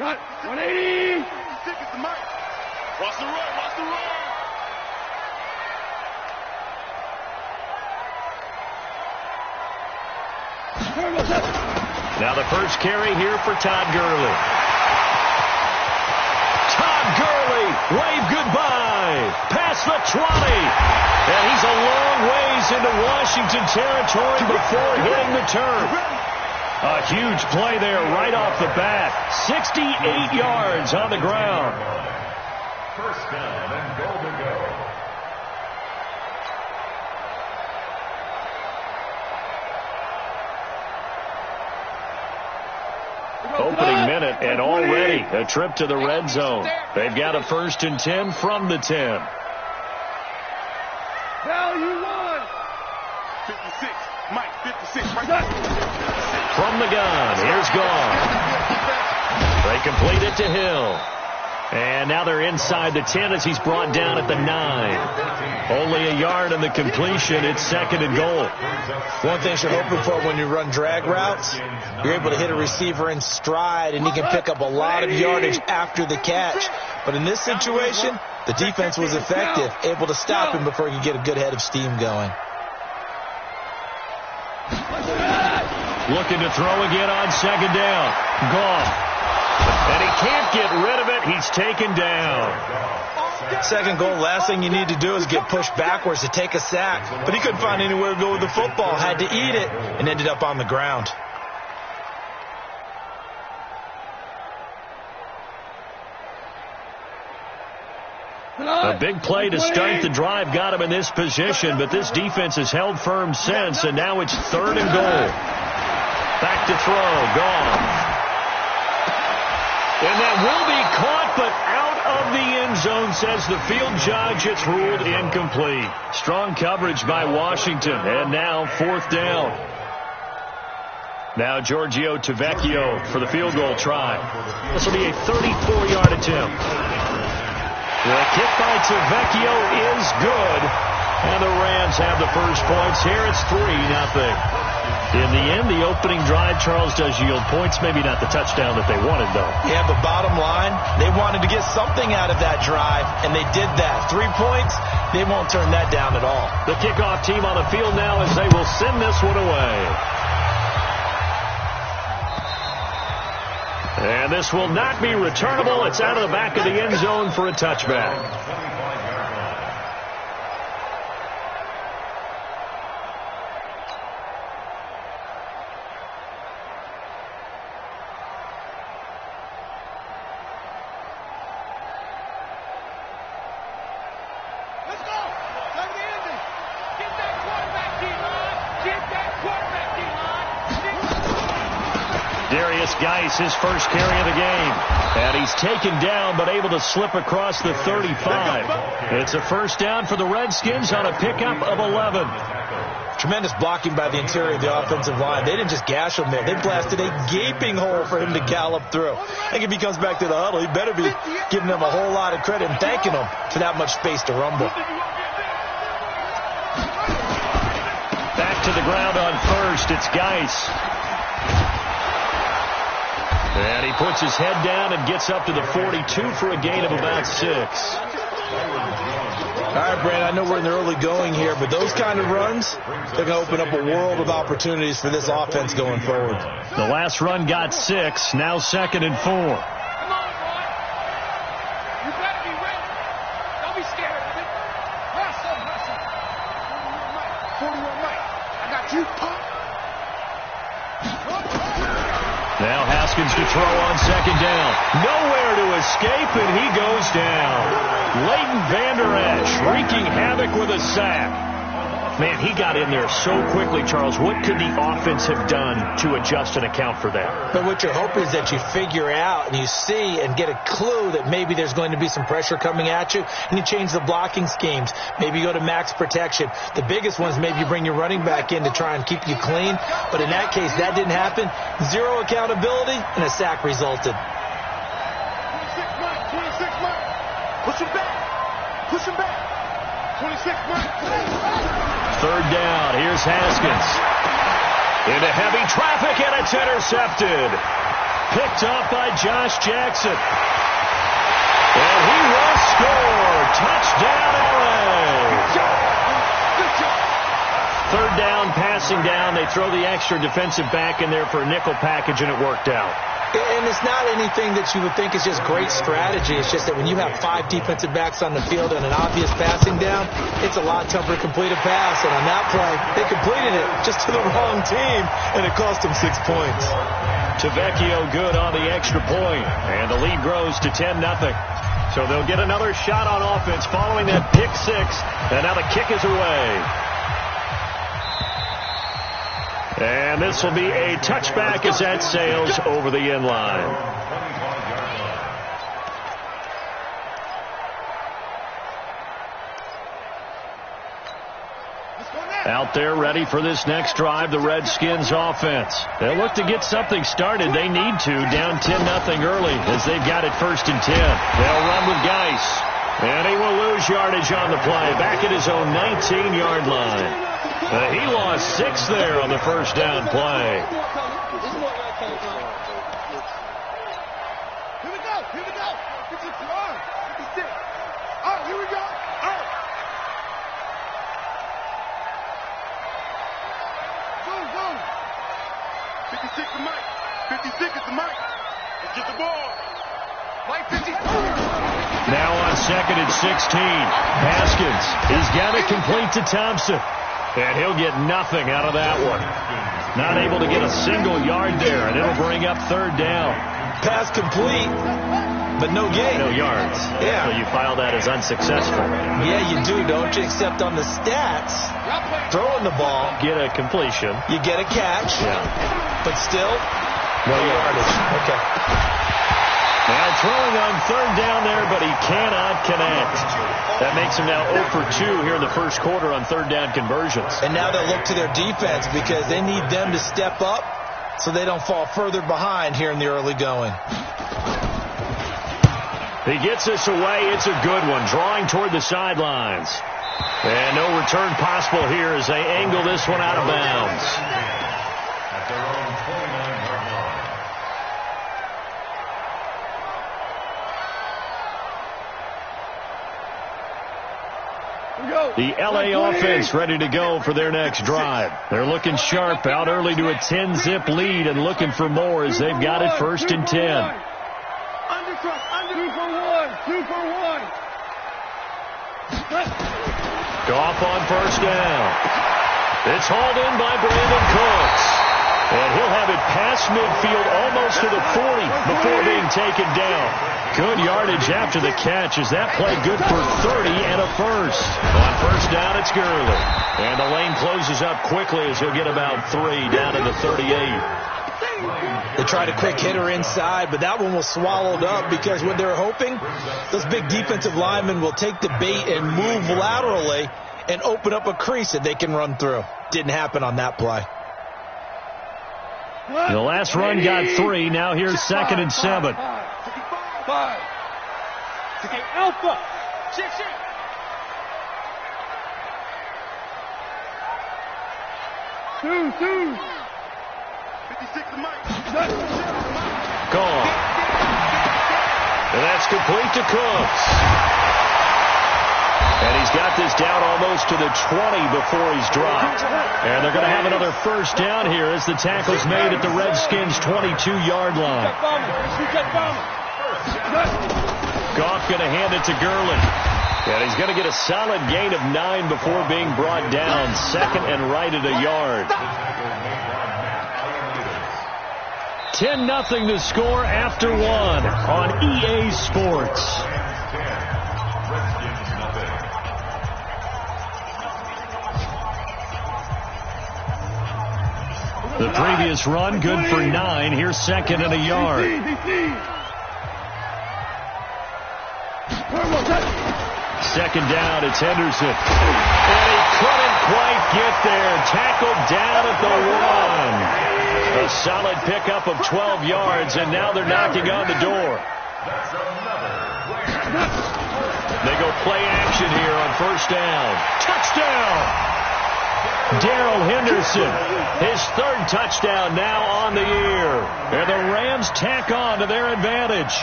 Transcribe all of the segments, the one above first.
Cut. 180. Watch the run. Watch the run. Now the first carry here for Todd Gurley. Todd Gurley, wave goodbye. Past the 20. And he's a long ways into Washington territory before hitting the turf. A huge play there right off the bat. 68 yards on the ground. First down and goal to go. Opening minute, and already a trip to the red zone. They've got a 1st and 10 from the 10. Value 1. 56. Mike, 56. From the gun, here's Gone. They complete it to Hill. And now they're inside the 10 as he's brought down at the 9. Only a yard in the completion. It's 2nd and goal. One thing you're hoping for when you run drag routes, you're able to hit a receiver in stride, and he can pick up a lot of yardage after the catch. But in this situation, the defense was effective, able to stop him before he could get a good head of steam going. Looking to throw again on 2nd down. Gone. And he can't get rid of it. He's taken down. 2nd goal, last thing you need to do is get pushed backwards to take a sack. But he couldn't find anywhere to go with the football, had to eat it, and ended up on the ground. A big play to start the drive got him in this position, but this defense has held firm since, and now it's 3rd and goal. Back to throw. Gone. And that will be caught, but out of the end zone, says the field judge. It's ruled incomplete. Strong coverage by Washington, and now 4th down. Now Giorgio Tavecchio for the field goal try. This will be a 34-yard attempt. The kick by Tavecchio is good, and the Rams have the first points here. It's 3-0. In the end, the opening drive, Charles, does yield points. Maybe not the touchdown that they wanted, though. Yeah, but bottom line, they wanted to get something out of that drive, and they did that. 3 points, they won't turn that down at all. The kickoff team on the field now as they will send this one away. And this will not be returnable. It's out of the back of the end zone for a touchback. His first carry of the game. And he's taken down but able to slip across the 35. It's a 1st down for the Redskins on a pickup of 11. Tremendous blocking by the interior of the offensive line. They didn't just gash him there. They blasted a gaping hole for him to gallop through. I think if he comes back to the huddle, he better be giving them a whole lot of credit and thanking them for that much space to rumble. Back to the ground on 1st. It's Geis. And he puts his head down and gets up to the 42 for a gain of about 6. All right, Brandon, I know we're in the early going here, but those kind of runs, they're going to open up a world of opportunities for this offense going forward. The last run got 6, now 2nd and 4. Come on, boy. You better be ready. Don't be scared of it. Hustle, hustle. 41 Mike. I got you, pop. Now Haskins to throw on 2nd down. Nowhere to escape, and he goes down. Leighton Vander Esch wreaking havoc with a sack. Man, he got in there so quickly, Charles. What could the offense have done to adjust and account for that? But what you're hoping is that you figure out and you see and get a clue that maybe there's going to be some pressure coming at you, and you change the blocking schemes. Maybe you go to max protection. The biggest one is maybe you bring your running back in to try and keep you clean. But in that case, that didn't happen. 0 accountability, and a sack resulted. 26 Mike. 26 Mike. Push him back. Push him back. 26 Mike. 3rd down. Here's Haskins. Into heavy traffic, and it's intercepted. picked up by Josh Jackson. And he will score. Touchdown, LA. Third down, passing down. They throw the extra defensive back in there for a nickel package, and it worked out. And it's not anything that you would think is just great strategy. It's just that when you have 5 defensive backs on the field and an obvious passing down, it's a lot tougher to complete a pass. And on that play, they completed it just to the wrong team, and it cost them 6 points. Vecchio good on the extra point, and the lead grows to 10-0. So they'll get another shot on offense following that pick 6, and now the kick is away. And this will be a touchback as that sails over the end line. Out there ready for this next drive, the Redskins offense. They'll look to get something started. They need to, down 10-0 early as they've got it 1st and 10. They'll run with Geis. And he will lose yardage on the play, back at his own 19-yard line. He lost 6 there on the first down play. Here we go. 56. Oh, here we go. Oh. Go. 56 to Mike. 56 is the Mike. Let's get the ball. Mike 50. Now on 2nd and 16. Haskins is got it complete to Thompson. And he'll get nothing out of that one. Not able to get a single yard there, and it'll bring up 3rd down. Pass complete, but no gain. No yards. Yeah. So you file that as unsuccessful. Yeah, you do, don't you? Except on the stats, throwing the ball, Get a completion. you get a catch, Yeah. but still, no yardage. Okay. Now throwing on 3rd down there, but he cannot connect. That makes him now 0 for 2 here in the first quarter on 3rd down conversions. And now they'll look to their defense because they need them to step up so they don't fall further behind here in the early going. He gets this away. It's a good one. Drawing toward the sidelines. And no return possible here as they angle this one out of bounds. At their own 29-yard line. The LA offense ready to go for their next drive. They're looking sharp, out early to a 10-zip lead and looking for more as they've got it 1st and 10. Under 2 for 1. Goff on 1st down. It's hauled in by Brandon Cooks. And he'll have it past midfield almost to the 40 before being taken down. Good yardage after the catch as that play good for 30 and a first. On 1st down, it's Gurley. And the lane closes up quickly as he'll get about 3 down to the 38. They tried a quick hitter inside, but that one was swallowed up because what they're hoping, those big defensive linemen will take the bait and move laterally and open up a crease that they can run through. Didn't happen on that play. The last run got 3. Now here's 2nd and 7. 5. Okay, Alpha. Shit. 2. 56 to Mike. Gone. And that's complete to Cooks. And he's got this down almost to the 20 before he's dropped. And they're going to have another first down here as the tackle's made at the Redskins' 22-yard line. Goff going to hand it to Gurley. And he's going to get a solid gain of 9 before being brought down. 2nd and right at a yard. 10-0 to score after 1 on EA Sports. The previous run, good for 9. Here's 2nd and a yard. Second down, it's Henderson. And he couldn't quite get there. Tackled down at the 1. A solid pickup of 12 yards, and now they're knocking on the door. They go play action here on 1st down. Touchdown! Darrell Henderson, his third touchdown now on the year. And the Rams tack on to their advantage.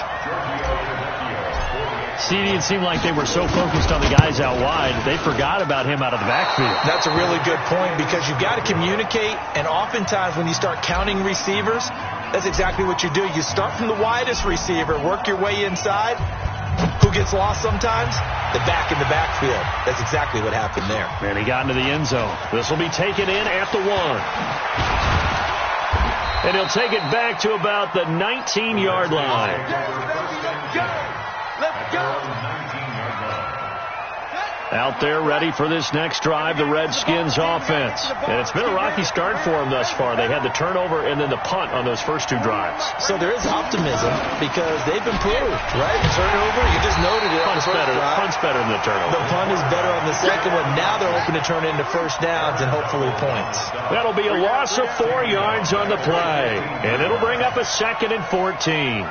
CD, it seemed like they were so focused on the guys out wide, they forgot about him out of the backfield. That's a really good point because you've got to communicate, and oftentimes when you start counting receivers, that's exactly what you do. You start from the widest receiver, work your way inside. Who gets lost sometimes? The back in the backfield. That's exactly what happened there. And he got into the end zone. This will be taken in at the 1. And he'll take it back to about the 19-yard line. Let's go. Out there ready for this next drive, the Redskins offense. And it's been a rocky start for them thus far. They had the turnover and then the punt on those first 2 drives. So there is optimism because they've improved, right? The turnover, you just noted it. Punt's better than the turnover. The punt is better on the second one. Now they're hoping to turn it into first downs and hopefully points. That'll be a loss of 4 yards on the play. And it'll bring up a 2nd and 14.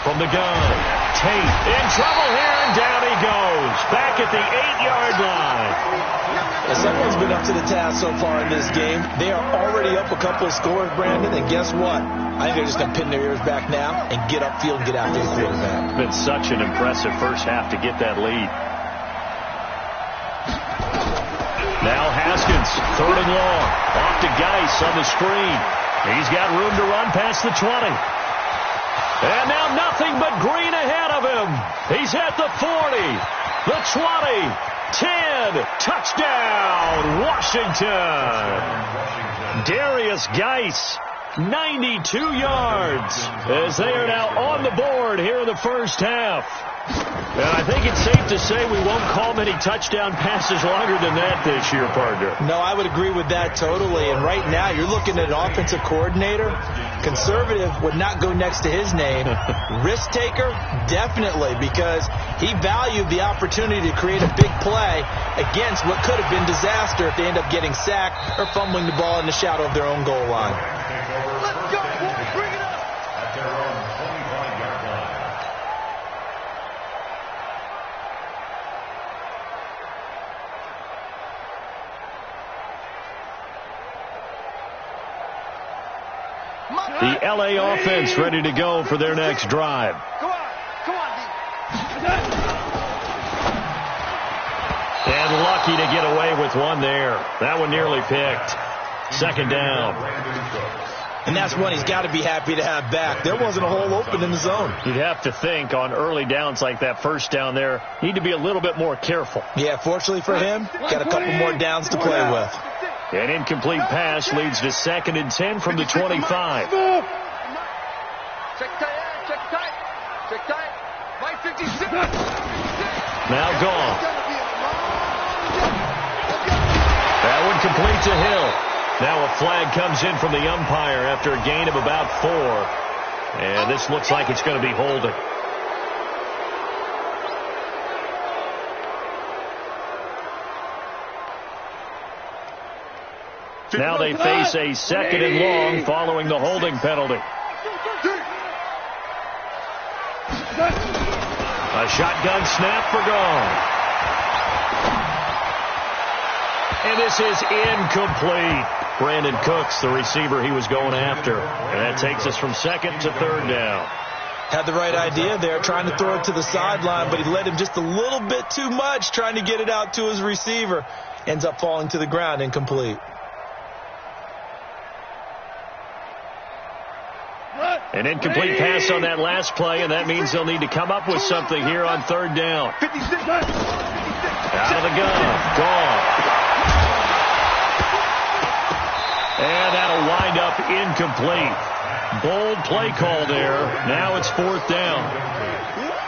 From the gun, Tate in trouble here, and down he goes. Back at the 8-yard line. Well, someone's been up to the task so far in this game. They are already up a couple of scores, Brandon, and guess what? I think they're just going to pin their ears back now and get upfield and get after the quarterback. Been such an impressive first half to get that lead. Now Haskins, 3rd and long. Off to Geis on the screen. He's got room to run past the 20. And now nothing but green ahead of him. He's at the 40, the 20, 10, touchdown, Washington. Darius Geis, 92 yards, as they are now on the board here in the first half. And I think it's safe to say we won't call many touchdown passes longer than that this year, partner. No, I would agree with that totally. And right now, you're looking at an offensive coordinator. Conservative would not go next to his name. Risk taker, definitely, because he valued the opportunity to create a big play against what could have been disaster if they end up getting sacked or fumbling the ball in the shadow of their own goal line. Let's go, boys. Bring it up. At their own 25-yard line. The L.A. offense ready to go for their next drive. Come on, And lucky to get away with one there. That one nearly picked. 2nd down. And that's one he's got to be happy to have back. There wasn't a hole open in the zone. You'd have to think on early downs like that first down there, need to be a little bit more careful. Yeah, fortunately for him, got a couple more downs to play with. An incomplete pass leads to 2nd and 10 from the 25. Check tight. Check tight. Right 56. Now gone. That one complete to Hill. Now a flag comes in from the umpire after a gain of about 4. And this looks like it's going to be holding. Now they face a 2nd and long following the holding penalty. A shotgun snap for gone. And this is incomplete. Brandon Cooks, the receiver he was going after. And that takes us from 2nd to 3rd down. Had the right idea there, trying to throw it to the sideline, but he led him just a little bit too much, trying to get it out to his receiver. Ends up falling to the ground, incomplete. An incomplete pass on that last play, and that means they'll need to come up with something here on 3rd down. Out of the gun. Gone. And that'll wind up incomplete. Bold play call there. Now it's 4th down.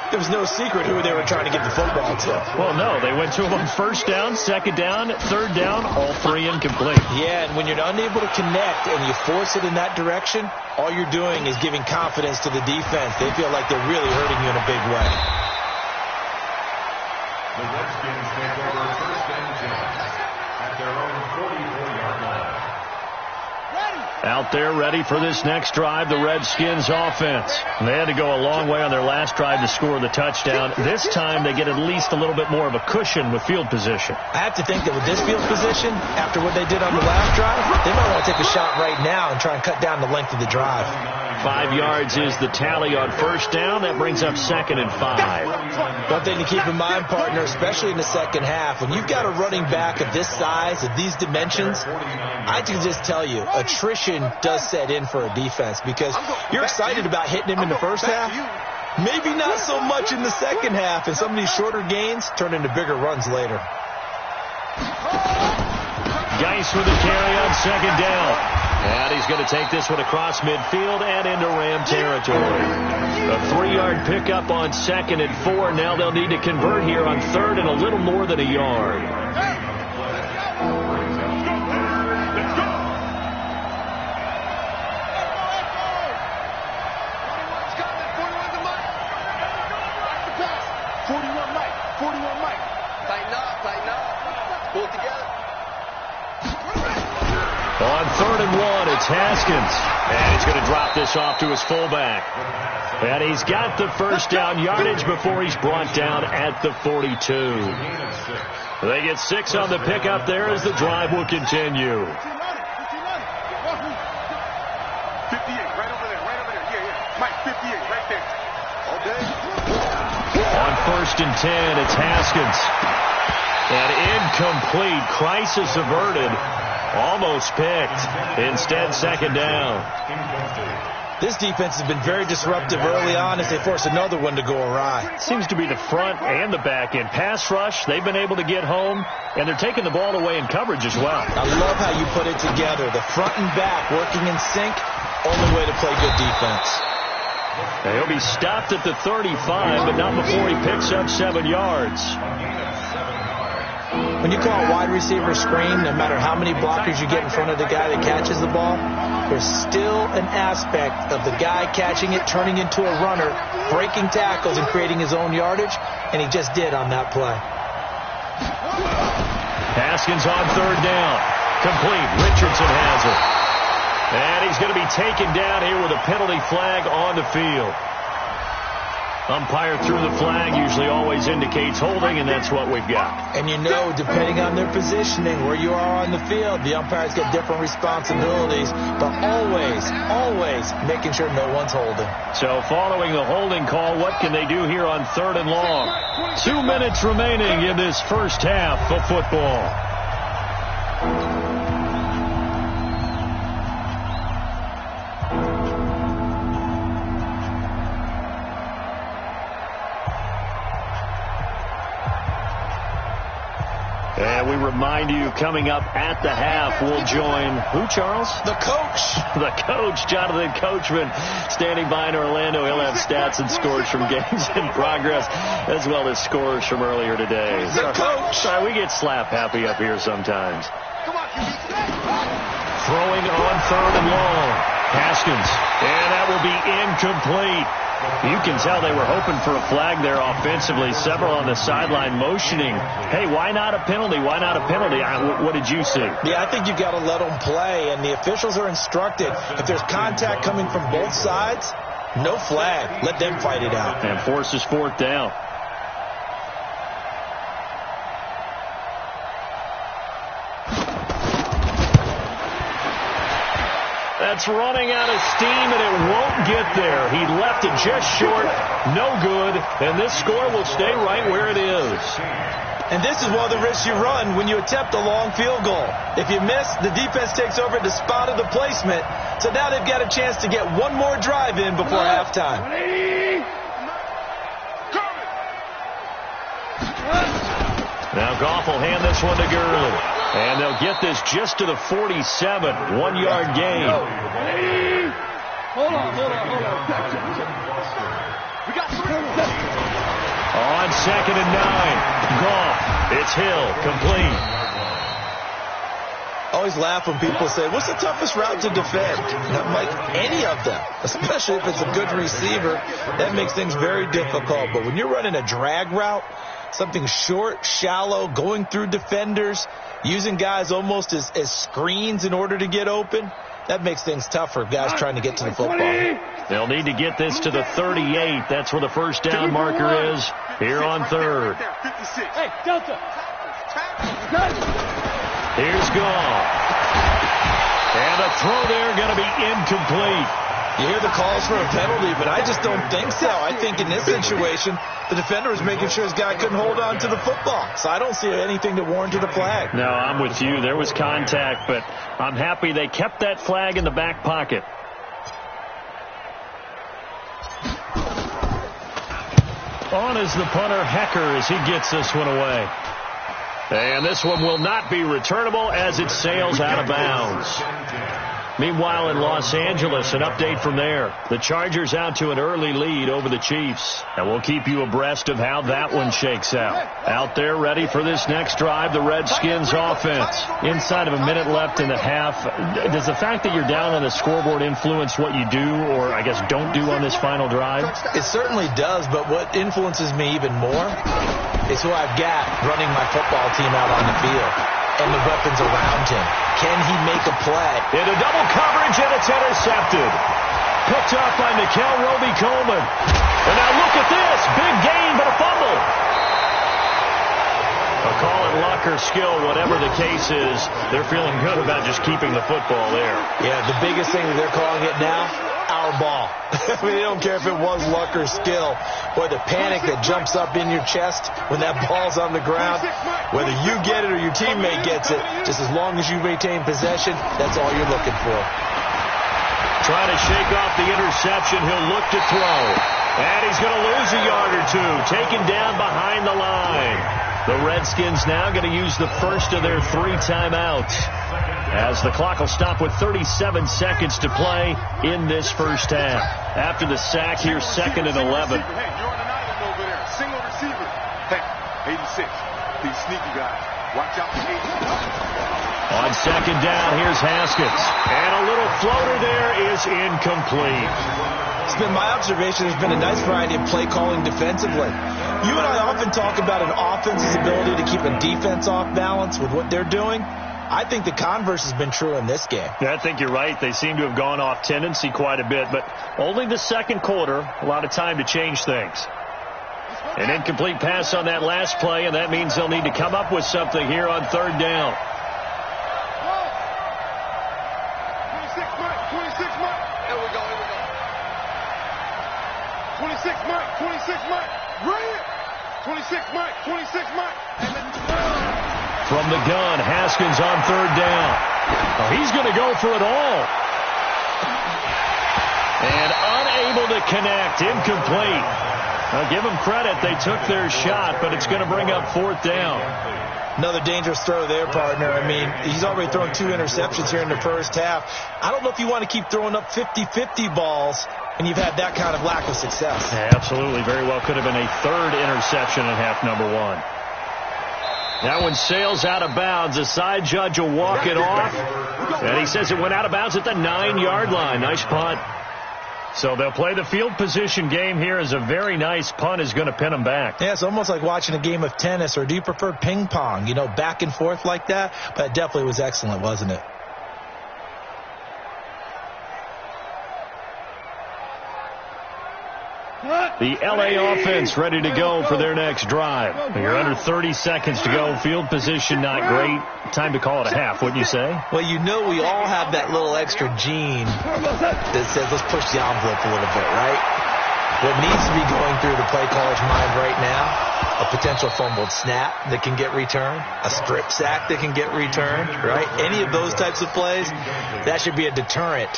There was no secret who they were trying to get the football to. Well, no. They went to him on 1st down, 2nd down, 3rd down, all 3 incomplete. Yeah, and when you're unable to connect and you force it in that direction, all you're doing is giving confidence to the defense. They feel like they're really hurting you in a big way. The Redskins take over 1st and 10 at their own 44-yard line. Ready. Out there ready for this next drive, the Redskins offense. They had to go a long way on their last drive to score the touchdown. This time they get at least a little bit more of a cushion with field position. I have to think that with this field position, after what they did on the last drive, they might want to take a shot right now and try and cut down the length of the drive. 5 yards is the tally on first down. That brings up 2nd and 5. One thing to keep in mind, partner, especially in the second half, when you've got a running back of this size, of these dimensions, I can just tell you, attrition does set in for a defense because you're excited about hitting him in the first half. Maybe not so much in the second half, and some of these shorter gains turn into bigger runs later. Geis with the carry on 2nd down. And he's going to take this one across midfield and into Ram territory. A 3-yard pickup on 2nd and 4. Now they'll need to convert here on 3rd and a little more than a yard. On 3rd and 1, it's Haskins. And he's going to drop this off to his fullback. And he's got the first down yardage before he's brought down at the 42. They get 6 on the pickup there as the drive will continue. 58, right over there. Yeah. Mike, 58, right there. Okay. On 1st and 10, it's Haskins. And incomplete. Crisis averted. Almost picked. Instead, 2nd down. This defense has been very disruptive early on as they force another one to go awry. Seems to be the front and the back end. Pass rush, they've been able to get home, and they're taking the ball away in coverage as well. I love how you put it together. The front and back working in sync, only way to play good defense. Now he'll be stopped at the 35, but not before he picks up 7 yards. When you call a wide receiver screen, no matter how many blockers you get in front of the guy that catches the ball, there's still an aspect of the guy catching it, turning into a runner, breaking tackles and creating his own yardage, and he just did on that play. Haskins on 3rd down. Complete. Richardson has it. And he's going to be taken down here with a penalty flag on the field. Umpire threw the flag, usually always indicates holding, and that's what we've got. And you know, depending on their positioning, where you are on the field, the umpires get different responsibilities, but always making sure no one's holding. So following the holding call, what can they do here on 3rd and long? 2 minutes remaining in this first half of football. And we remind you, coming up at the half, we'll join who, Charles? The coach. The coach, Jonathan Coachman, standing by in Orlando. He'll have stats and scores from games in progress, as well as scores from earlier today. The coach. Sorry, we get slap happy up here sometimes. Come on, Throwing on 3rd and long. Haskins. And that will be incomplete. You can tell they were hoping for a flag there offensively. Several on the sideline motioning, hey, why not a penalty? Why not a penalty? What did you see? Yeah, I think you've got to let them play, and the officials are instructed. If there's contact coming from both sides, no flag. Let them fight it out. And forces 4th down. That's running out of steam, and it won't get there. He left it just short, no good, and this score will stay right where it is. And this is one of the risks you run when you attempt a long field goal. If you miss, the defense takes over at the spot of the placement, so now they've got a chance to get one more drive in before halftime. Now Goff will hand this one to Gurley. And they'll get this just to the 47, 1-yard gain. Hold on. We got 3. On 2nd and 9, Goff. It's Hill, complete. I always laugh when people say, what's the toughest route to defend? And I'm like, any of them, especially if it's a good receiver. That makes things very difficult. But when you're running a drag route, something short, shallow, going through defenders, using guys almost as screens in order to get open, that makes things tough for guys trying to get to the football. They'll need to get this to the 38. That's where the first down marker is here on third. Hey, Delta. Here's Gall. And a throw there going to be incomplete. You hear the calls for a penalty, but I just don't think so. I think in this situation, the defender was making sure his guy couldn't hold on to the football. So I don't see anything to warrant to the flag. No, I'm with you. There was contact, but I'm happy they kept that flag in the back pocket. On is the punter, Hecker, as he gets this one away. And this one will not be returnable as it sails out of bounds. Meanwhile, in Los Angeles, an update from there. The Chargers out to an early lead over the Chiefs. And we'll keep you abreast of how that one shakes out. Out there ready for this next drive, the Redskins offense. Inside of a minute left in the half. Does the fact that you're down on the scoreboard influence what you do, or I guess don't do on this final drive? It certainly does, but what influences me even more is who I've got running my football team out on the field and the weapons around him. Can he make a play? Into double coverage, and it's intercepted. Picked up by Mikel Roby-Coleman. And now look at this. Big gain, but a fumble. I'll call it luck or skill, whatever the case is. They're feeling good about just keeping the football there. Yeah, the biggest thing that they're calling it now, our ball. I mean, they don't care if it was luck or skill. Boy, the panic that jumps up in your chest when that ball's on the ground, whether you get it or your teammate gets it, just as long as you maintain possession, that's all you're looking for. Trying to shake off the interception. He'll look to throw. And he's going to lose a yard or two. Taken down behind the line. The Redskins now going to use the first of their 3 timeouts, as the clock will stop with 37 seconds to play in this first half. After the sack, here's 2nd and 11. Hey, you're on an island over there. Single receiver. Hey, 86. These sneaky guys. Watch out for 86. On 2nd down, here's Haskins. And a little floater there is incomplete. It's been my observation there's been a nice variety of play calling defensively. You and I often talk about an offense's ability to keep a defense off balance with what they're doing. I think the converse has been true in this game. Yeah, I think you're right. They seem to have gone off tendency quite a bit, but only the second quarter, a lot of time to change things. An incomplete pass on that last play, and that means they'll need to come up with something here on 3rd down. 26 Mike. 26 Mike. Here we go. 26 Mike. 26 Mike. Right here. 26 Mike. 26 Mike. From the gun, Haskins on 3rd down. Oh, he's going to go for it all. And unable to connect. Incomplete. I'll give them credit. They took their shot, but it's going to bring up 4th down. Another dangerous throw there, partner. I mean, he's already thrown 2 interceptions here in the first half. I don't know if you want to keep throwing up 50-50 balls, and you've had that kind of lack of success. Yeah, absolutely. Very well could have been a 3rd interception in half number 1. That one sails out of bounds. The side judge will walk it off. And he says it went out of bounds at the 9-yard line. Nice punt. So they'll play the field position game here as a very nice punt is going to pin them back. Yeah, it's almost like watching a game of tennis, or do you prefer ping pong? You know, back and forth like that? But it definitely was excellent, wasn't it? The L.A. offense ready to go for their next drive. You're under 30 seconds to go. Field position not great. Time to call it a half, wouldn't you say? Well, you know we all have that little extra gene that says let's push the envelope a little bit, right? What needs to be going through the play caller's mind right now, a potential fumbled snap that can get returned, a strip sack that can get returned, right? Any of those types of plays, that should be a deterrent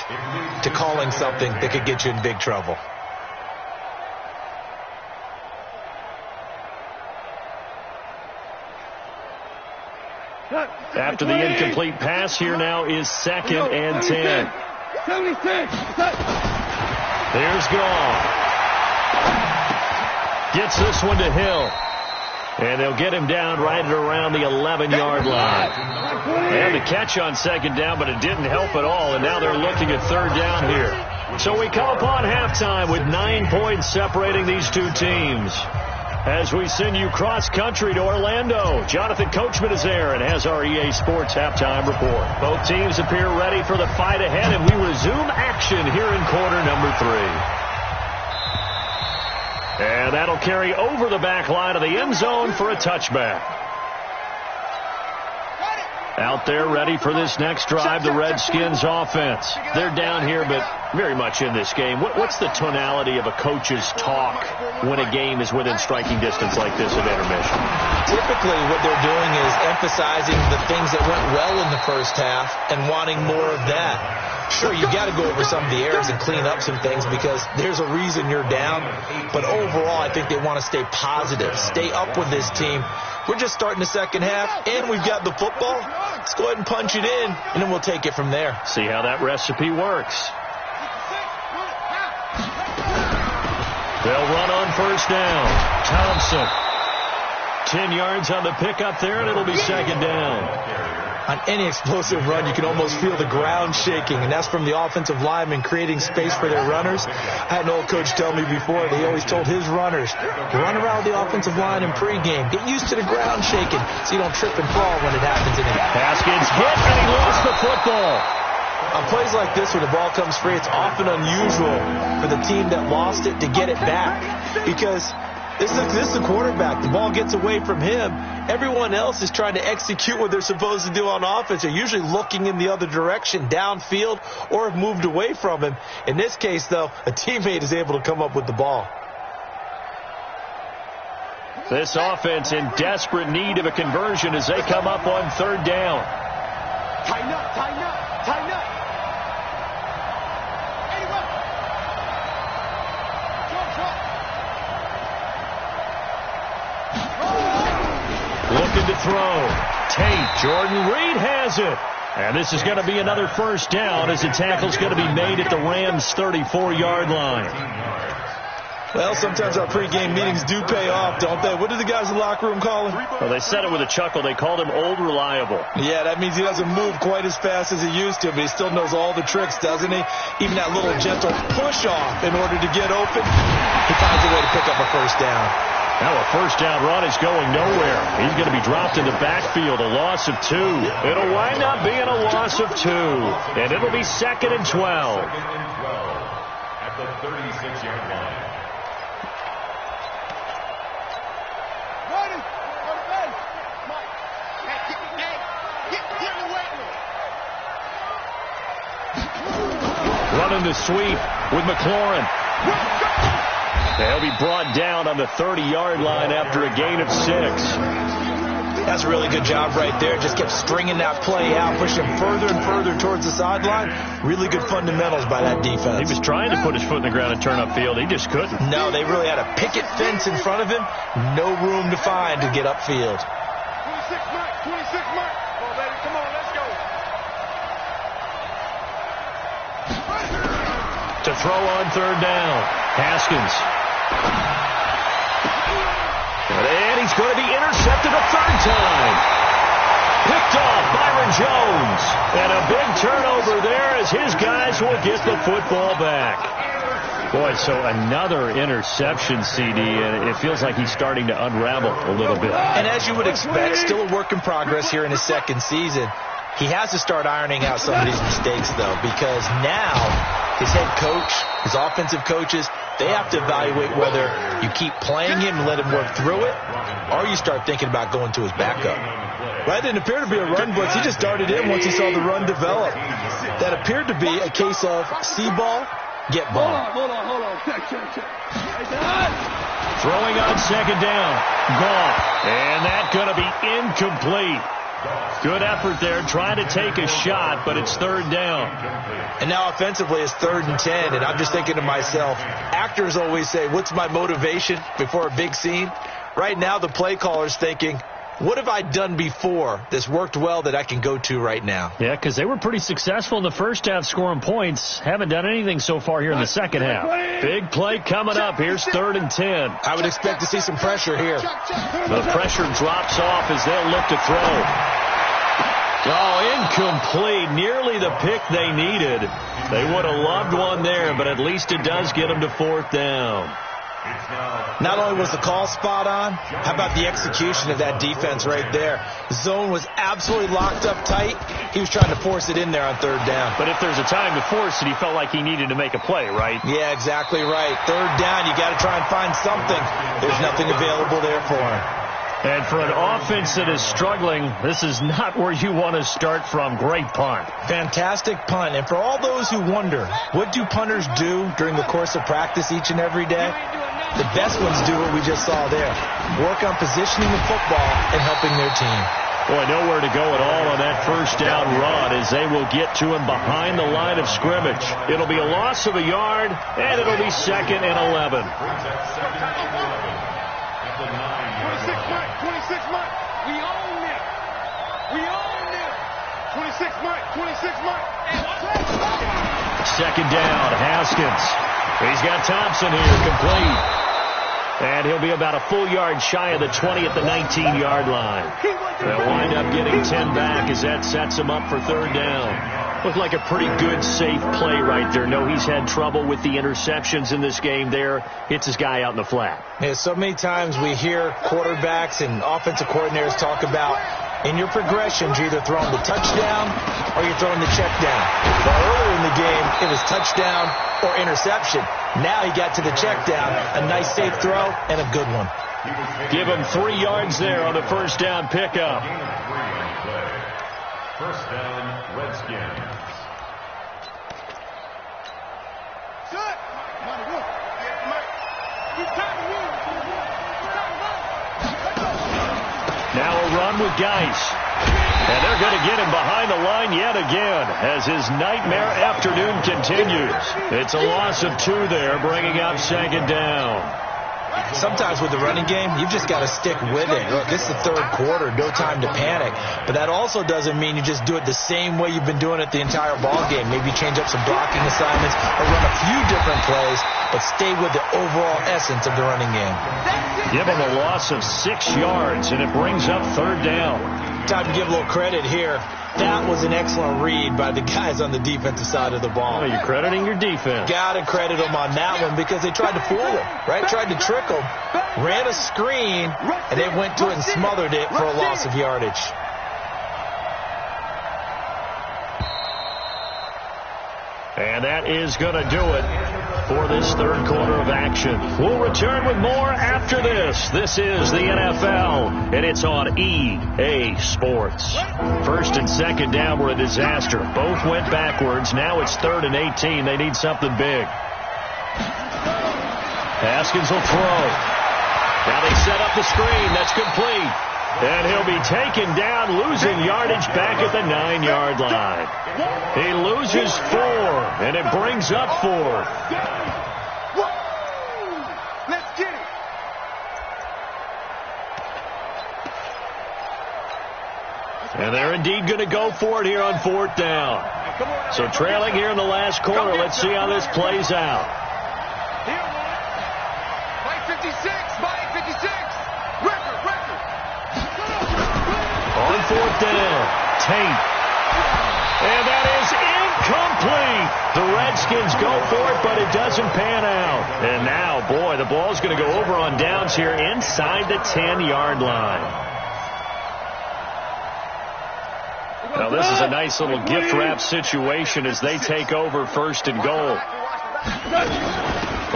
to calling something that could get you in big trouble. After the incomplete pass, here now is 2nd and 10. 76. There's Gall. Gets this one to Hill. And they'll get him down right at around the 11-yard line. And the catch on 2nd down, but it didn't help at all. And now they're looking at 3rd down here. So we come upon halftime with 9 points separating these two teams. As we send you cross-country to Orlando, Jonathan Coachman is there and has our EA Sports halftime report. Both teams appear ready for the fight ahead, and we resume action here in quarter number 3. And that'll carry over the back line of the end zone for a touchback. Out there ready for this next drive, the Redskins offense. They're down here, but very much in this game. What's the tonality of a coach's talk when a game is within striking distance like this at intermission? Typically what they're doing is emphasizing the things that went well in the first half and wanting more of that. Sure, you got to go over some of the errors and clean up some things because there's a reason you're down. But overall, I think they want to stay positive, stay up with this team. We're just starting the second half, and we've got the football. Let's go ahead and punch it in, and then we'll take it from there. See how that recipe works. They'll run on first down. Thompson. 10 yards on the pickup there, and it'll be second down. On any explosive run, you can almost feel the ground shaking, and that's from the offensive linemen creating space for their runners. I had an old coach tell me before, they always told his runners, run around the offensive line in pregame. Get used to the ground shaking so you don't trip and fall when it happens in it. Haskins hit, and he lost the football. On plays like this where the ball comes free, it's often unusual for the team that lost it to get it back because this is the quarterback. The ball gets away from him. Everyone else is trying to execute what they're supposed to do on offense. They're usually looking in the other direction, downfield, or have moved away from him. In this case, though, a teammate is able to come up with the ball. This offense in desperate need of a conversion as they come up on third down. Tighten up, tighten up, tighten up. Looking to throw. Tate. Jordan Reed has it. And this is going to be another first down as the tackle's going to be made at the Rams' 34-yard line. Well, sometimes our pregame meetings do pay off, don't they? What do the guys in the locker room call him? Well, they said it with a chuckle. They called him Old Reliable. Yeah, that means he doesn't move quite as fast as he used to, but he still knows all the tricks, doesn't he? Even that little gentle push-off in order to get open. He finds a way to pick up a first down. Now a first down run is going nowhere. He's going to be dropped in the backfield, a loss of 2. It'll wind up being a loss of 2. And it'll be 2nd and 12. At the 36-yard line. Running the sweep with McLaurin. They'll be brought down on the 30-yard line after a gain of 6. That's a really good job right there. Just kept stringing that play out, pushing further and further towards the sideline. Really good fundamentals by that defense. He was trying to put his foot in the ground and turn upfield. He just couldn't. No, they really had a picket fence in front of him. No room to find to get upfield. 26 mark, 26 mark. Come on, baby, come on, let's go. To throw on third down. Haskins. And he's going to be intercepted a third time. Picked off Byron Jones. And a big turnover there as his guys will get the football back. Boy, so another interception, CD, and it feels like he's starting to unravel a little bit. And as you would expect, still a work in progress here in his second season. He has to start ironing out some of these mistakes, though, because now his head coach, his offensive coaches, they have to evaluate whether you keep playing him and let him work through it, or you start thinking about going to his backup. Well, that didn't appear to be a run blitz. He just darted in once he saw the run develop. That appeared to be a case of see ball, get ball. Hold on. Check. Throwing on second down. Gone. And that's going to be incomplete. Good effort there, trying to take a shot, but it's third down. And now offensively it's 3rd and 10, and I'm just thinking to myself, actors always say, what's my motivation before a big scene? Right now the play caller's thinking, what have I done before that's worked well that I can go to right now? Yeah, because they were pretty successful in the first half scoring points. Haven't done anything so far here in the second half. Big play coming up. Here's 3rd and 10. I would expect to see some pressure here. The pressure drops off as they'll look to throw. Oh, incomplete. Nearly the pick they needed. They would have loved one there, but at least it does get them to 4th down. Not only was the call spot on, how about the execution of that defense right there? The zone was absolutely locked up tight. He was trying to force it in there on third down. But if there's a time to force it, he felt like he needed to make a play, right? Yeah, exactly right. Third down, you got to try and find something. There's nothing available there for him. And for an offense that is struggling, this is not where you want to start from. Great punt. Fantastic punt. And for all those who wonder, what do punters do during the course of practice each and every day? The best ones do what we just saw there. Work on positioning the football and helping their team. Boy, nowhere to go at all on that first down run as they will get to him behind the line of scrimmage. It'll be a loss of a yard, and it'll be 2nd and 11. 26 Mike. We own it. We own it. 26 Mike. 26 Mike. 2nd down, Haskins. He's got Thompson here, complete. And he'll be about a full yard shy of the 20 at the 19-yard line. They'll wind up getting 10 back as that sets him up for 3rd down. Looked like a pretty good, safe play right there. No, he's had trouble with the interceptions in this game there. Hits his guy out in the flat. Yeah, so many times we hear quarterbacks and offensive coordinators talk about in your progressions, you're either throwing the touchdown or you're throwing the check down. Well, earlier in the game, it was touchdown or interception. Now he got to the check down, a nice safe throw and a good one. Give him 3 yards there on the first down pickup. First down, Redskins. Now a run with Geis. And they're going to get him behind the line yet again as his nightmare afternoon continues. It's a loss of 2 there, bringing up 2nd down. Sometimes with the running game, you've just got to stick with it. Look, this is the 3rd quarter, no time to panic. But that also doesn't mean you just do it the same way you've been doing it the entire ball game. Maybe change up some blocking assignments or run a few different plays, but stay with the overall essence of the running game. Give him a loss of 6 yards, and it brings up 3rd down. Time to give a little credit here. That was an excellent read by the guys on the defensive side of the ball. Well, you're crediting your defense. Got to credit them on that one because they tried to fool him, right? Tried to trick him, ran a screen, and they went to it and smothered it for a loss of yardage. And that is going to do it for this 3rd quarter of action. We'll return with more after this. This is the NFL, and it's on EA Sports. 1st and 2nd down were a disaster. Both went backwards. Now it's 3rd and 18. They need something big. Haskins will throw. Now they set up the screen. That's complete. And he'll be taken down, losing yardage back at the 9-yard line. He loses 4, and it brings up 4. Let's get it. And they're indeed going to go for it here on 4th down. So trailing here in the last quarter. Let's see how this plays out. Mike 56, Mike 56. Record. On 4th down, Tate. And that is incomplete. The Redskins go for it, but it doesn't pan out. And now, boy, the ball's going to go over on downs here inside the 10-yard line. Now, this is a nice little gift wrap situation as they take over 1st and goal.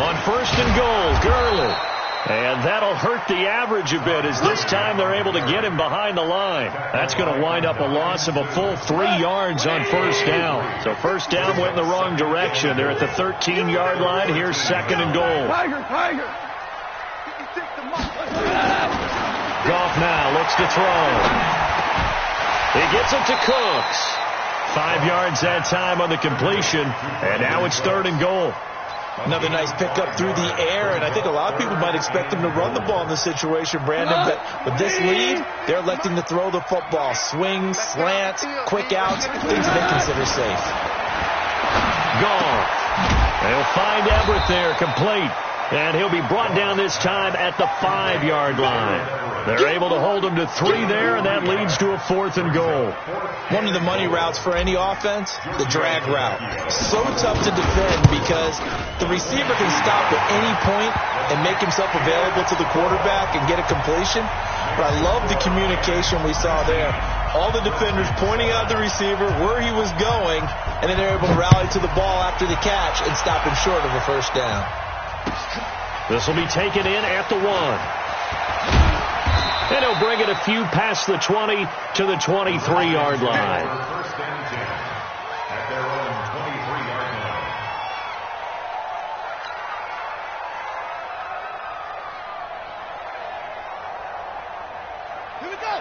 On 1st and goal, Gurley. And that'll hurt the average a bit as this time they're able to get him behind the line. That's going to wind up a loss of a full 3 yards on 1st down. So 1st down went in the wrong direction. They're at the 13-yard line. Here's 2nd and goal. Goff now looks to throw. He gets it to Cooks. 5 yards that time on the completion. And now it's 3rd and goal. Another nice pickup through the air, and I think a lot of people might expect him to run the ball in this situation, Brandon, but with this lead, they're electing to throw the football. Swings, slants, quick outs, things they consider safe. Goff. They'll find Everett there, complete. And he'll be brought down this time at the 5-yard line. They're able to hold him to 3 there, and that leads to a 4th and goal. One of the money routes for any offense, the drag route. So tough to defend because the receiver can stop at any point and make himself available to the quarterback and get a completion. But I love the communication we saw there. All the defenders pointing out the receiver, where he was going, and then they're able to rally to the ball after the catch and stop him short of a first down. This will be taken in at the 1. And he'll bring it a few past the 20 to the 23-yard line. First and 10 at their own 23-yard line.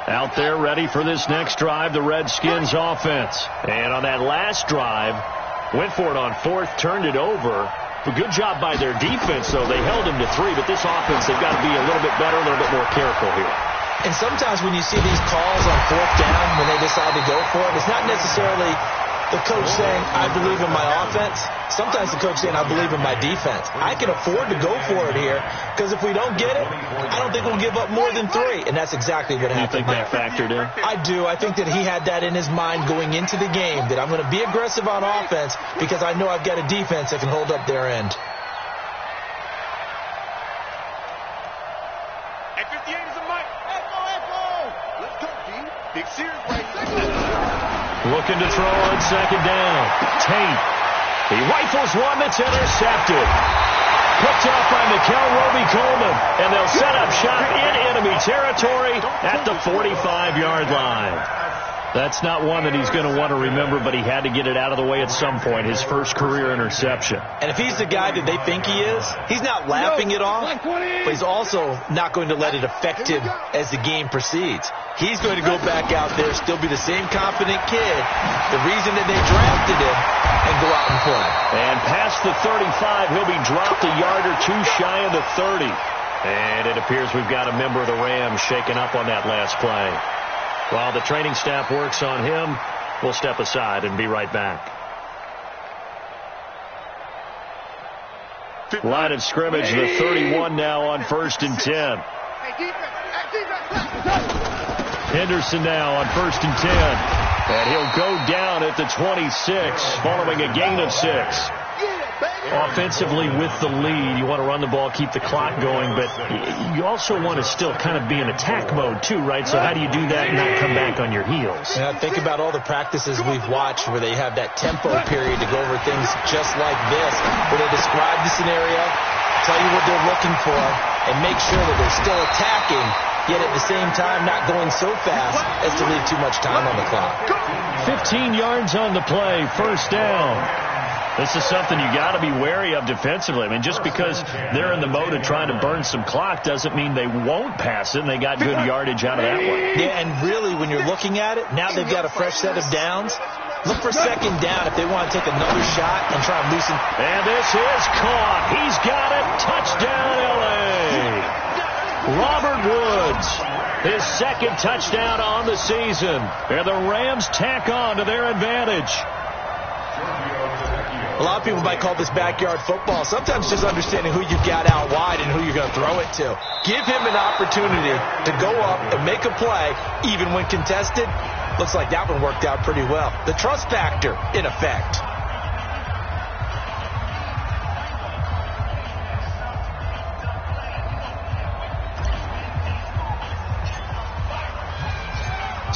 Out there ready for this next drive, the Redskins offense. And on that last drive, went for it on 4th, turned it over. A good job by their defense, though. They held him to 3, but this offense, they've got to be a little bit better, a little bit more careful here. And sometimes when you see these calls on 4th down, when they decide to go for it, it's not necessarily the coach saying, I believe in my offense. Sometimes the coach saying, I believe in my defense. I can afford to go for it here because if we don't get it, I don't think we'll give up more than 3. And that's exactly what happened. You think that factored in? I do. I think that he had that in his mind going into the game, that I'm going to be aggressive on offense because I know I've got a defense that can hold up their end. At 58 is a mic. Echo. Let's go, G. Big Sears break. Looking to throw on 2nd down. Tate. He rifles one that's intercepted. Picked off by Mikel Roby-Coleman. And they'll set up shop in enemy territory at the 45-yard line. That's not one that he's going to want to remember, but he had to get it out of the way at some point, his first career interception. And if he's the guy that they think he is, he's not laughing it off, but he's also not going to let it affect him as the game proceeds. He's going to go back out there, still be the same confident kid, the reason that they drafted him, and go out and play. And past the 35, he'll be dropped a yard or 2 shy of the 30. And it appears we've got a member of the Rams shaken up on that last play. While the training staff works on him, we'll step aside and be right back. Line of scrimmage, the 31 now on 1st and 10. Henderson now on 1st and 10. And he'll go down at the 26 following a gain of 6. Offensively with the lead, you want to run the ball, keep the clock going, but you also want to still kind of be in attack mode too, right? So how do you do that and not come back on your heels? Yeah, think about all the practices we've watched where they have that tempo period to go over things just like this, where they describe the scenario, tell you what they're looking for, and make sure that they're still attacking, yet at the same time not going so fast as to leave too much time on the clock. 15 yards on the play, 1st down. This is something you got to be wary of defensively. I mean, just because they're in the mode of trying to burn some clock doesn't mean they won't pass it, and they got good yardage out of that one. Yeah, and really, when you're looking at it, now they've got a fresh set of downs. Look for 2nd down if they want to take another shot and try and loosen. And this is caught. He's got it. Touchdown, L.A. Robert Woods, his 2nd touchdown on the season. And the Rams tack on to their advantage. A lot of people might call this backyard football. Sometimes just understanding who you've got out wide and who you're going to throw it to. Give him an opportunity to go up and make a play, even when contested. Looks like that one worked out pretty well. The trust factor, in effect.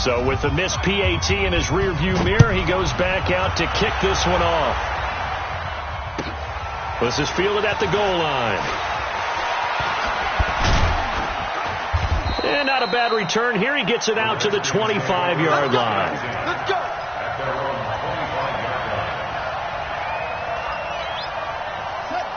So with the missed PAT in his rearview mirror, he goes back out to kick this one off. This is fielded at the goal line. And not a bad return here. He gets it out to the 25-yard line. Let's go.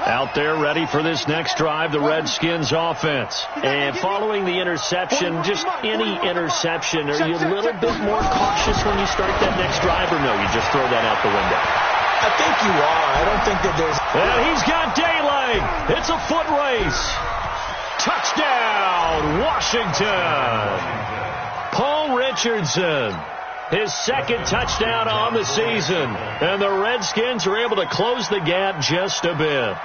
Out there ready for this next drive, the Redskins offense. And following the interception, just any interception, are you a little bit more cautious when you start that next drive, or no, you just throw that out the window? I think you are. I don't think that there's... And he's got daylight. It's a foot race. Touchdown, Washington. Paul Richardson, his 2nd touchdown on the season. And the Redskins are able to close the gap just a bit.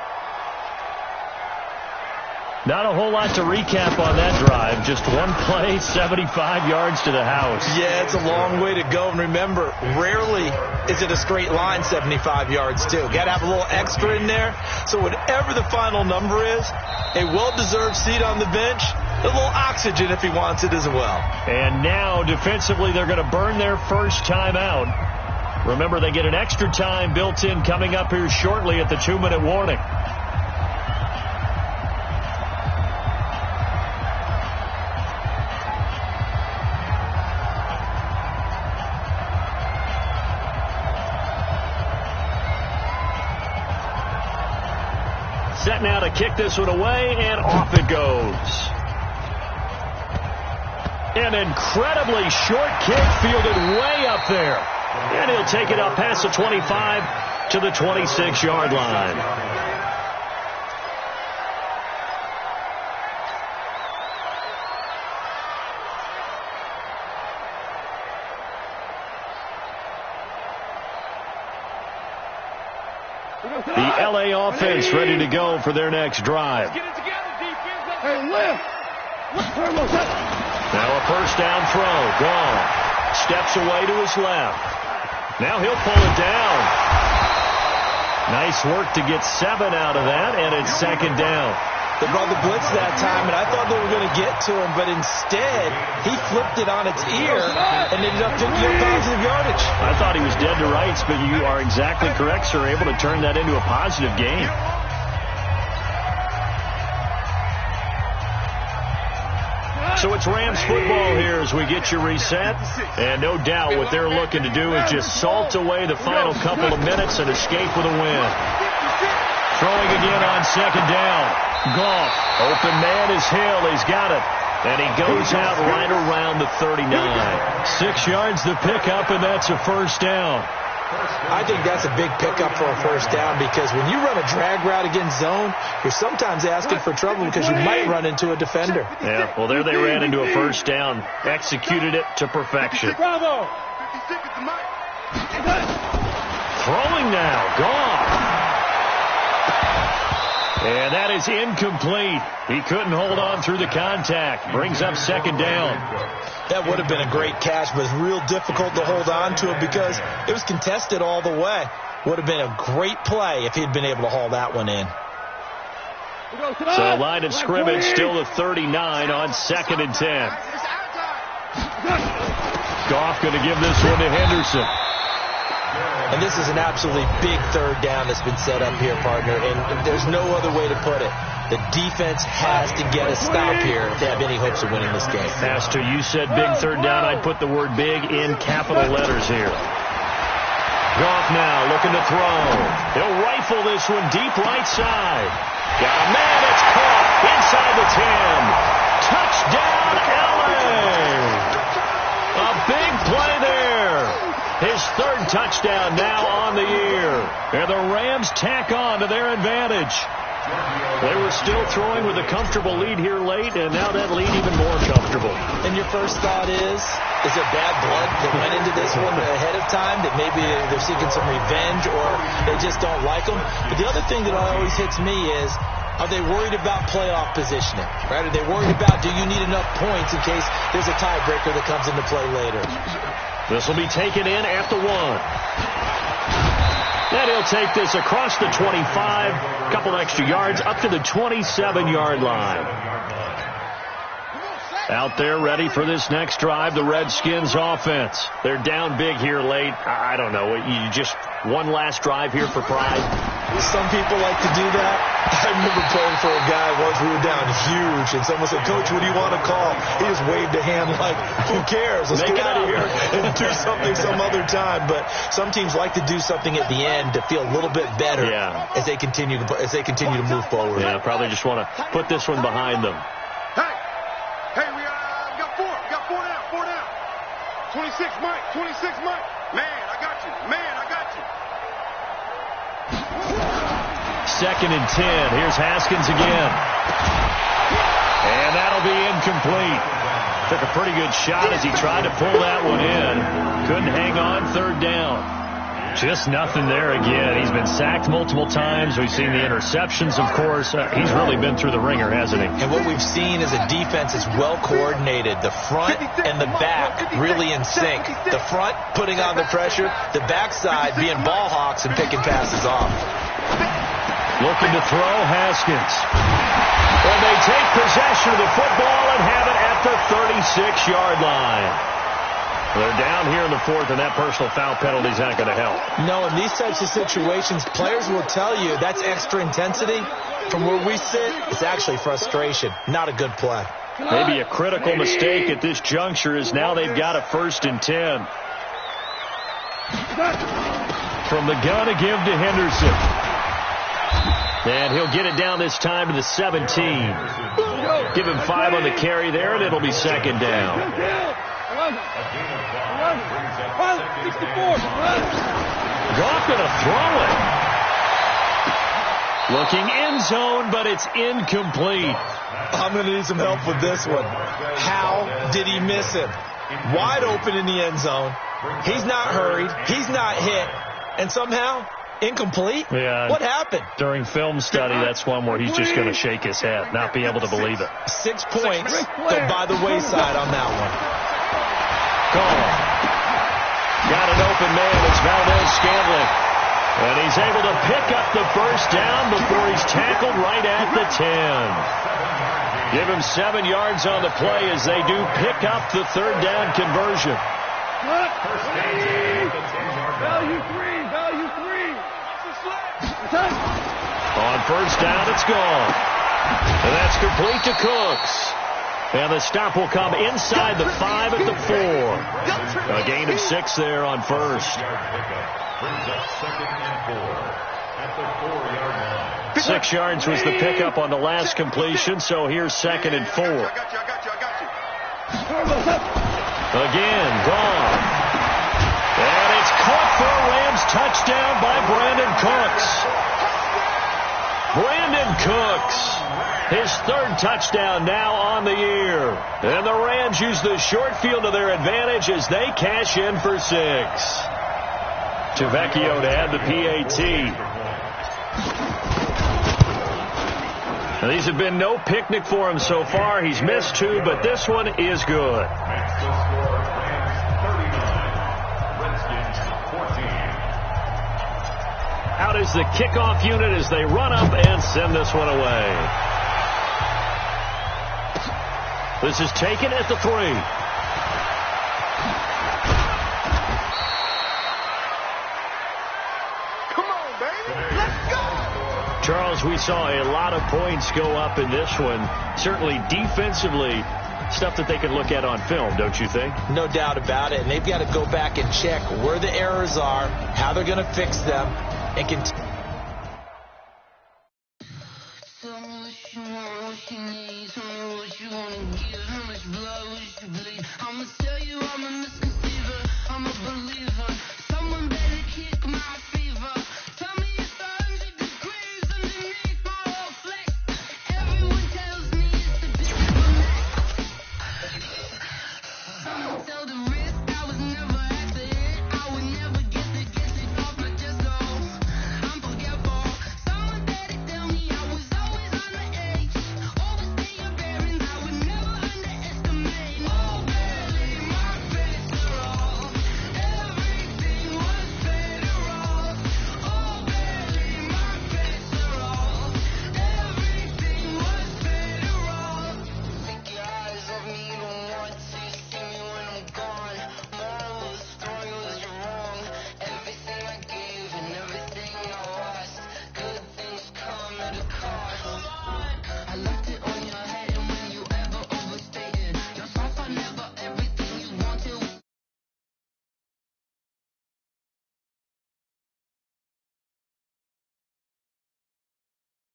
Not a whole lot to recap on that drive. Just one play, 75 yards to the house. Yeah, it's a long way to go. And remember, rarely is it a straight line 75 yards, too. Got to have a little extra in there. So whatever the final number is, a well-deserved seat on the bench, a little oxygen if he wants it as well. And now, defensively, they're going to burn their first time out. Remember, they get an extra time built in coming up here shortly at the 2-minute warning. Set now to kick this one away, and off it goes. An incredibly short kick fielded way up there. And he'll take it up past the 25 to the 26-yard line. The LA offense ready to go for their next drive. Hey, left. Now a first down throw. Gone. Steps away to his left. Now he'll pull it down. Nice work to get 7 out of that, and it's second down. They brought the blitz that time, and I thought they were going to get to him, but instead, he flipped it on its ear and ended up picking up positive yardage. I thought he was dead to rights, but you are exactly correct, sir. Able to turn that into a positive gain. So it's Rams football here as we get you reset. And no doubt what they're looking to do is just salt away the final couple of minutes and escape with a win. Throwing again on second down. Goff, open man is Hill. He's got it. And he goes out right around the 39. 6 yards the pickup, and that's a first down. I think that's a big pickup for a first down because when you run a drag route against zone, you're sometimes asking for trouble because you might run into a defender. Yeah, well, there they ran into a first down. Executed it to perfection. Bravo. Throwing now. Goff. And that is incomplete. He couldn't hold on through the contact. Brings up second down. That would have been a great catch, but it's real difficult to hold on to it because it was contested all the way. Would have been a great play if he'd been able to haul that one in. So line of scrimmage still the 39 on 2nd and 10. Goff going to give this one to Henderson. And this is an absolutely big third down that's been set up here, partner, and there's no other way to put it. The defense has to get a stop here if they have any hopes of winning this game. As to you said big third down, I'd put the word big in capital letters here. Goff now looking to throw. He'll rifle this one deep right side. Got a man, it's caught inside the 10. Touchdown, LA! A big play there. His third touchdown now on the year. And the Rams tack on to their advantage. They were still throwing with a comfortable lead here late, and now that lead even more comfortable. And your first thought is there bad blood that went into this one ahead of time, that maybe they're seeking some revenge or they just don't like them? But the other thing that always hits me is, are they worried about playoff positioning? Right? Are they worried about, do you need enough points in case there's a tiebreaker that comes into play later? This will be taken in at the 1. And he'll take this across the 25, a couple extra yards, up to the 27-yard line. Out there ready for this next drive, the Redskins offense. They're down big here late. I don't know. You just one last drive here for pride? Some people like to do that. I remember playing for a guy once. We were down huge, and someone said, "Coach, what do you want to call?" He just waved a hand like, "Who cares? Let's get out of here and do something some other time." But some teams like to do something at the end to feel a little bit better as they continue to move forward. Yeah, probably just want to put this one behind them. Hey, we got four. We got four down. 26, Mike. 26, Mike. Man, I got you. Second and 10. Here's Haskins again. And that'll be incomplete. Took a pretty good shot as he tried to pull that one in. Couldn't hang on third down. Just nothing there again. He's been sacked multiple times. We've seen the interceptions, of course. He's really been through the ringer, hasn't he? And what we've seen is a defense that's well coordinated. The front and the back really in sync. The front putting on the pressure, the backside being ball hawks and picking passes off. Looking to throw, Haskins. And they take possession of the football and have it at the 36-yard line. They're down here in the fourth, and that personal foul penalty is not going to help. No, in these types of situations, players will tell you that's extra intensity. From where we sit, it's actually frustration. Not a good play. Maybe a critical mistake at this juncture is now they've got a 1st and 10. From the gun to give to Henderson. And he'll get it down this time to the 17. Give him 5 on the carry there, and it'll be 2nd down. Goff going to throw it. Looking end zone, but it's incomplete. I'm going to need some help with this one. How did he miss him? Wide open in the end zone. He's not hurried. He's not hit. And somehow, incomplete? Yeah. What happened? During film study, that's one where he's just going to shake his head, not be able to believe it. 6 points go by the wayside on that one. Got an open man. It's Valdez-Scantling. And he's able to pick up the 1st down before he's tackled right at the 10. Give him 7 yards on the play as they do pick up the 3rd down conversion. Value three. On 1st down, it's gone. And that's complete to Cooks. And the stop will come inside the 5 at the 4. A gain of 6 there on 1st. 6 yards was the pickup on the last completion, so here's 2nd and 4. Again, gone. And it's caught for a Rams touchdown by Brandon Cooks. Brandon Cooks, his 3rd touchdown now on the year. And the Rams use the short field to their advantage as they cash in for 6. To Vecchio to add the PAT. Now, these have been no picnic for him so far. He's missed 2, but this one is good. Out is the kickoff unit as they run up and send this one away. This is taken at the 3. Come on, baby. Let's go. Charles, we saw a lot of points go up in this one. Certainly defensively, stuff that they can look at on film, don't you think? No doubt about it. And they've got to go back and check where the errors are, how they're going to fix them, and continue.